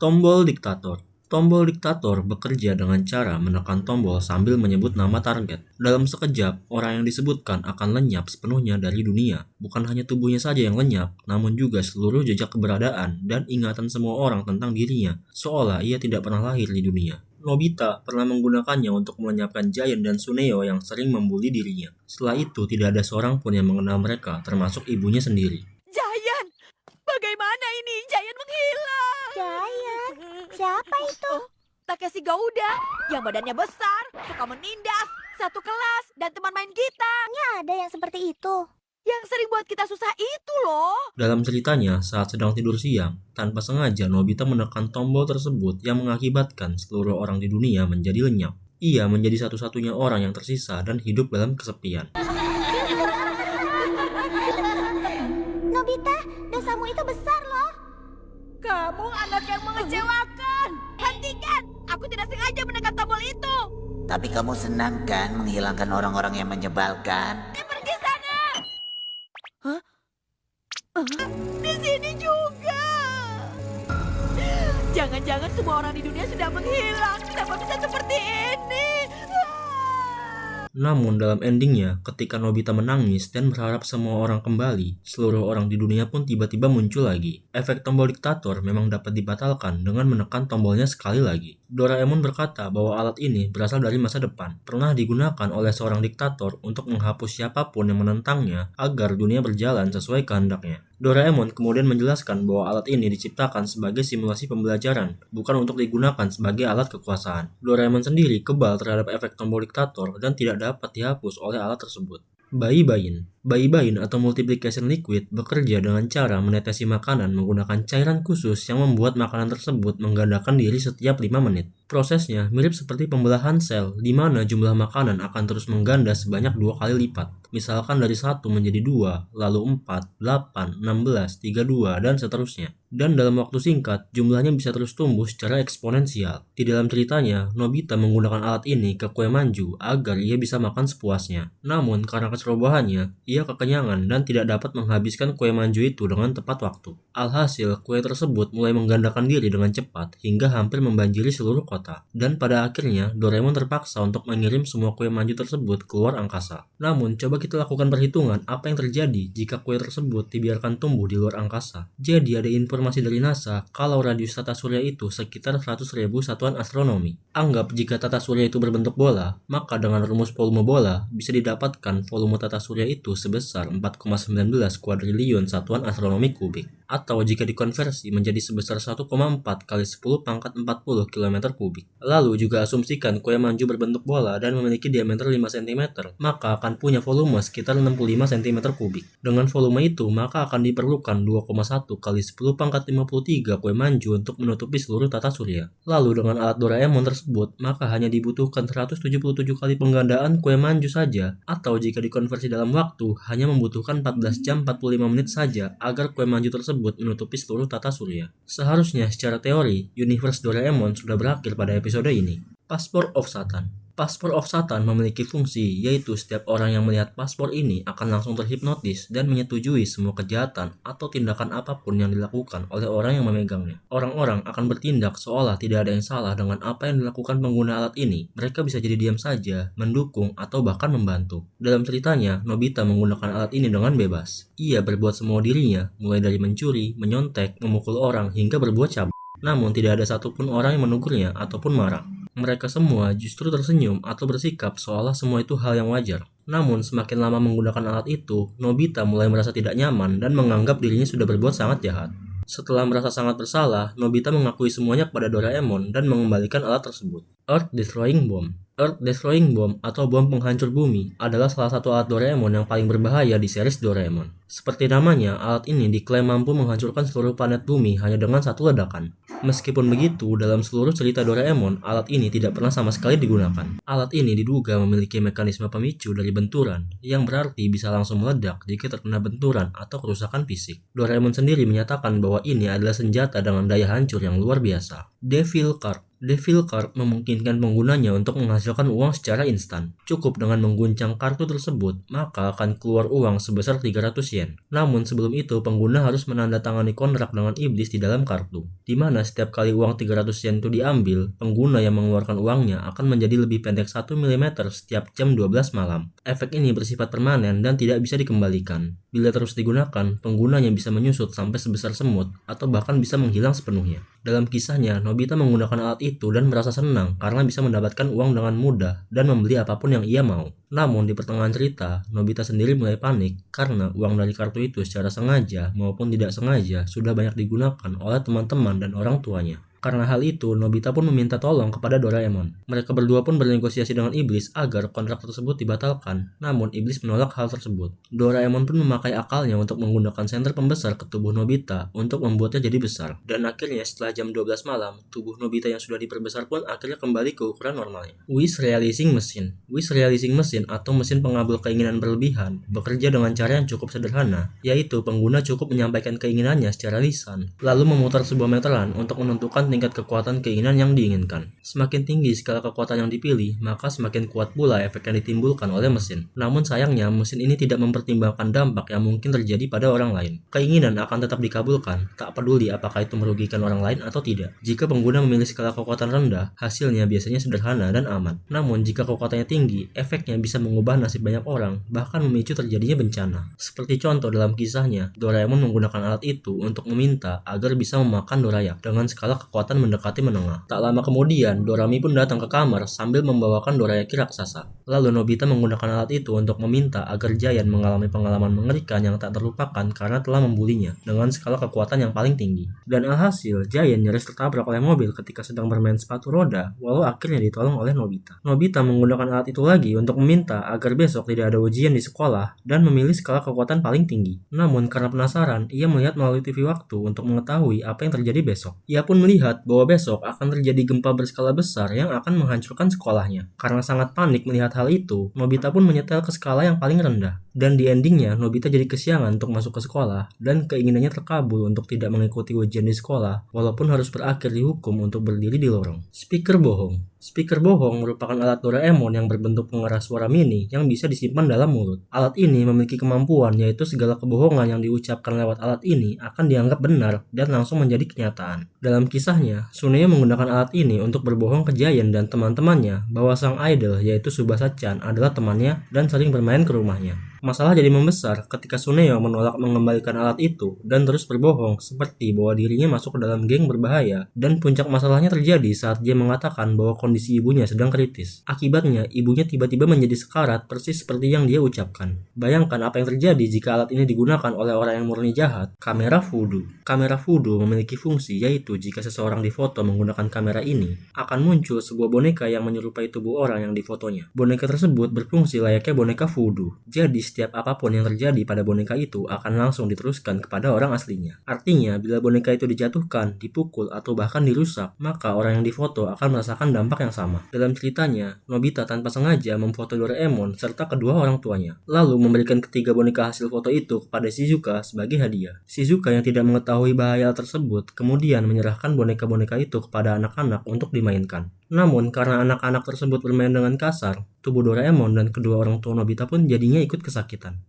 Tombol diktator. Tombol diktator bekerja dengan cara menekan tombol sambil menyebut nama target. Dalam sekejap, orang yang disebutkan akan lenyap sepenuhnya dari dunia. Bukan hanya tubuhnya saja yang lenyap, namun juga seluruh jejak keberadaan dan ingatan semua orang tentang dirinya, seolah ia tidak pernah lahir di dunia. Nobita pernah menggunakannya untuk melenyapkan Giant dan Suneo yang sering membuli dirinya. Setelah itu, tidak ada seorang pun yang mengenal mereka, termasuk ibunya sendiri. Giant! Bagaimana ini? Giant menghilang! Giant? Siapa itu? Takeshi Gouda, yang badannya besar, suka menindas, satu kelas, dan teman main gitar. Ada yang seperti itu. Yang sering buat kita susah itu loh. Dalam ceritanya, saat sedang tidur siang, tanpa sengaja Nobita menekan tombol tersebut yang mengakibatkan seluruh orang di dunia menjadi lenyap. Ia menjadi satu-satunya orang yang tersisa dan hidup dalam kesepian. Nobita, dosamu itu besar loh. Kamu anak yang mengecewakan. Hentikan! Aku tidak sengaja menekan tombol itu. Tapi kamu senang kan menghilangkan orang-orang yang menyebalkan? Pergi sana! Hah? Di sini juga. Jangan-jangan semua orang di dunia sudah menghilang. Kenapa bisa seperti ini? Namun dalam endingnya, ketika Nobita menangis dan berharap semua orang kembali, seluruh orang di dunia pun tiba-tiba muncul lagi. Efek tombol diktator memang dapat dibatalkan dengan menekan tombolnya sekali lagi. Doraemon berkata bahwa alat ini berasal dari masa depan, pernah digunakan oleh seorang diktator untuk menghapus siapapun yang menentangnya agar dunia berjalan sesuai kehendaknya. Doraemon kemudian menjelaskan bahwa alat ini diciptakan sebagai simulasi pembelajaran, bukan untuk digunakan sebagai alat kekuasaan. Doraemon sendiri kebal terhadap efek tombol diktator dan tidak dapat dihapus oleh alat tersebut. Baibain. Baibain atau multiplication liquid bekerja dengan cara menetesi makanan menggunakan cairan khusus yang membuat makanan tersebut menggandakan diri setiap 5 menit. Prosesnya mirip seperti pembelahan sel, di mana jumlah makanan akan terus mengganda sebanyak 2 kali lipat. Misalkan dari 1 menjadi 2, lalu 4, 8, 16, 32, dan seterusnya. Dan dalam waktu singkat, jumlahnya bisa terus tumbuh secara eksponensial. Di dalam ceritanya, Nobita menggunakan alat ini ke kue manju agar ia bisa makan sepuasnya. Namun, karena kecerobohannya, ia kekenyangan dan tidak dapat menghabiskan kue manju itu dengan tepat waktu. Alhasil, kue tersebut mulai menggandakan diri dengan cepat hingga hampir membanjiri seluruh kota. Dan pada akhirnya, Doraemon terpaksa untuk mengirim semua kue manju tersebut keluar angkasa. Namun, coba kita lakukan perhitungan apa yang terjadi jika kue tersebut dibiarkan tumbuh di luar angkasa. Jadi ada informasi dari NASA kalau radius tata surya itu sekitar 100.000 satuan astronomi. Anggap jika tata surya itu berbentuk bola, maka dengan rumus volume bola bisa didapatkan volume tata surya itu sebesar 4,19 kuadriliun satuan astronomi kubik. Atau jika dikonversi menjadi sebesar 1,4 kali 10 pangkat 40 km kubik. Lalu juga asumsikan kue manju berbentuk bola dan memiliki diameter 5 cm, maka akan punya volume sekitar 65 cm kubik. Dengan volume itu, maka akan diperlukan 2,1 kali 10 pangkat 53 kue manju untuk menutupi seluruh tata surya. Lalu dengan alat Doraemon tersebut, maka hanya dibutuhkan 177 kali penggandaan kue manju saja, atau jika dikonversi dalam waktu, hanya membutuhkan 14 jam 45 menit saja agar kue manju tersebut menutupi seluruh tata surya. Seharusnya secara teori, universe Doraemon sudah berakhir pada episode ini. Passport of Satan. Passport of Satan memiliki fungsi, yaitu setiap orang yang melihat paspor ini akan langsung terhipnotis dan menyetujui semua kejahatan atau tindakan apapun yang dilakukan oleh orang yang memegangnya. Orang-orang akan bertindak seolah tidak ada yang salah dengan apa yang dilakukan pengguna alat ini. Mereka bisa jadi diam saja, mendukung, atau bahkan membantu. Dalam ceritanya, Nobita menggunakan alat ini dengan bebas. Ia berbuat semua dirinya, mulai dari mencuri, menyontek, memukul orang, hingga berbuat cabul. Namun tidak ada satupun orang yang menegurnya ataupun marah. Mereka semua justru tersenyum atau bersikap seolah semua itu hal yang wajar. Namun semakin lama menggunakan alat itu, Nobita mulai merasa tidak nyaman dan menganggap dirinya sudah berbuat sangat jahat. Setelah merasa sangat bersalah, Nobita mengakui semuanya kepada Doraemon dan mengembalikan alat tersebut. Earth Destroying Bomb. Earth Destroying Bomb atau bom penghancur bumi adalah salah satu alat Doraemon yang paling berbahaya di series Doraemon. Seperti namanya, alat ini diklaim mampu menghancurkan seluruh planet bumi hanya dengan satu ledakan. Meskipun begitu, dalam seluruh cerita Doraemon, alat ini tidak pernah sama sekali digunakan. Alat ini diduga memiliki mekanisme pemicu dari benturan, yang berarti bisa langsung meledak jika terkena benturan atau kerusakan fisik. Doraemon sendiri menyatakan bahwa ini adalah senjata dengan daya hancur yang luar biasa. Devil Card. Devil Card memungkinkan penggunanya untuk menghasilkan uang secara instan. Cukup dengan mengguncang kartu tersebut, maka akan keluar uang sebesar 300 yen. Namun sebelum itu, pengguna harus menandatangani kontrak dengan iblis di dalam kartu, di mana setiap kali uang 300 yen itu diambil, pengguna yang mengeluarkan uangnya akan menjadi lebih pendek 1 mm setiap jam 12 malam. Efek ini bersifat permanen dan tidak bisa dikembalikan. Bila terus digunakan, penggunanya bisa menyusut sampai sebesar semut atau bahkan bisa menghilang sepenuhnya. Dalam kisahnya, Nobita menggunakan alat itu dan merasa senang karena bisa mendapatkan uang dengan mudah dan membeli apapun yang ia mau. Namun di pertengahan cerita, Nobita sendiri mulai panik karena uang dari kartu itu secara sengaja maupun tidak sengaja sudah banyak digunakan oleh teman-teman dan orang tuanya. Karena hal itu, Nobita pun meminta tolong kepada Doraemon. Mereka berdua pun bernegosiasi dengan iblis agar kontrak tersebut dibatalkan, namun iblis menolak hal tersebut. Doraemon pun memakai akalnya untuk menggunakan senter pembesar ke tubuh Nobita untuk membuatnya jadi besar. Dan akhirnya setelah jam 12 malam, tubuh Nobita yang sudah diperbesar pun akhirnya kembali ke ukuran normalnya. Wish Realizing Machine. Wish Realizing Machine atau mesin pengabul keinginan berlebihan bekerja dengan cara yang cukup sederhana, yaitu pengguna cukup menyampaikan keinginannya secara lisan, lalu memutar sebuah meteran untuk menentukan tingkat kekuatan keinginan yang diinginkan. Semakin tinggi skala kekuatan yang dipilih, maka semakin kuat pula efek yang ditimbulkan oleh mesin. Namun sayangnya, mesin ini tidak mempertimbangkan dampak yang mungkin terjadi pada orang lain. Keinginan akan tetap dikabulkan, tak peduli apakah itu merugikan orang lain atau tidak. Jika pengguna memilih skala kekuatan rendah, hasilnya biasanya sederhana dan aman. Namun jika kekuatannya tinggi, efeknya bisa mengubah nasib banyak orang, bahkan memicu terjadinya bencana. Seperti contoh dalam kisahnya, Doraemon menggunakan alat itu untuk meminta agar bisa memakan Dorayak dengan skala kekuatan mendekati menengah. Tak lama kemudian, Dorami pun datang ke kamar sambil membawakan Dorayaki raksasa. Lalu Nobita menggunakan alat itu untuk meminta agar Giant mengalami pengalaman mengerikan yang tak terlupakan karena telah membulinya dengan skala kekuatan yang paling tinggi. Dan alhasil, Giant nyaris tertabrak oleh mobil ketika sedang bermain sepatu roda, walau akhirnya ditolong oleh Nobita. Nobita menggunakan alat itu lagi untuk meminta agar besok tidak ada ujian di sekolah dan memilih skala kekuatan paling tinggi. Namun karena penasaran, ia melihat melalui TV waktu untuk mengetahui apa yang terjadi besok. Ia pun melihat bahwa besok akan terjadi gempa berskala besar yang akan menghancurkan sekolahnya. Karena sangat panik melihat hal itu, Nobita pun menyetel ke skala yang paling rendah. Dan di endingnya, Nobita jadi kesiangan untuk masuk ke sekolah dan keinginannya terkabul untuk tidak mengikuti ujian di sekolah, walaupun harus berakhir dihukum untuk berdiri di lorong. Speaker bohong. Speaker bohong merupakan alat Doraemon yang berbentuk pengeras suara mini yang bisa disimpan dalam mulut. Alat ini memiliki kemampuan yaitu segala kebohongan yang diucapkan lewat alat ini akan dianggap benar dan langsung menjadi kenyataan. Dalam kisahnya, Tsuneo menggunakan alat ini untuk berbohong ke Giant dan teman-temannya bahwa sang idol yaitu Tsubasa-chan adalah temannya dan sering bermain ke rumahnya. Masalah jadi membesar ketika Tsuneo menolak mengembalikan alat itu dan terus berbohong seperti bahwa dirinya masuk ke dalam geng berbahaya, dan puncak masalahnya terjadi saat dia mengatakan bahwa kondisi ibunya sedang kritis. Akibatnya, ibunya tiba-tiba menjadi sekarat persis seperti yang dia ucapkan. Bayangkan apa yang terjadi jika alat ini digunakan oleh orang yang murni jahat. Kamera voodoo. Kamera voodoo memiliki fungsi yaitu jika seseorang difoto menggunakan kamera ini, akan muncul sebuah boneka yang menyerupai tubuh orang yang difotonya. Boneka tersebut berfungsi layaknya boneka voodoo. Jadi setiap apapun yang terjadi pada boneka itu akan langsung diteruskan kepada orang aslinya. Artinya, bila boneka itu dijatuhkan, dipukul, atau bahkan dirusak, maka orang yang difoto akan merasakan dampak yang sama. Dalam ceritanya, Nobita tanpa sengaja memfoto Doraemon serta kedua orang tuanya, lalu memberikan ketiga boneka hasil foto itu kepada Shizuka sebagai hadiah. Shizuka yang tidak mengetahui bahaya tersebut, kemudian menyerahkan boneka-boneka itu kepada anak-anak untuk dimainkan. Namun, karena anak-anak tersebut bermain dengan kasar, tubuh Doraemon dan kedua orang tua Nobita pun jadinya ikut kesakitan.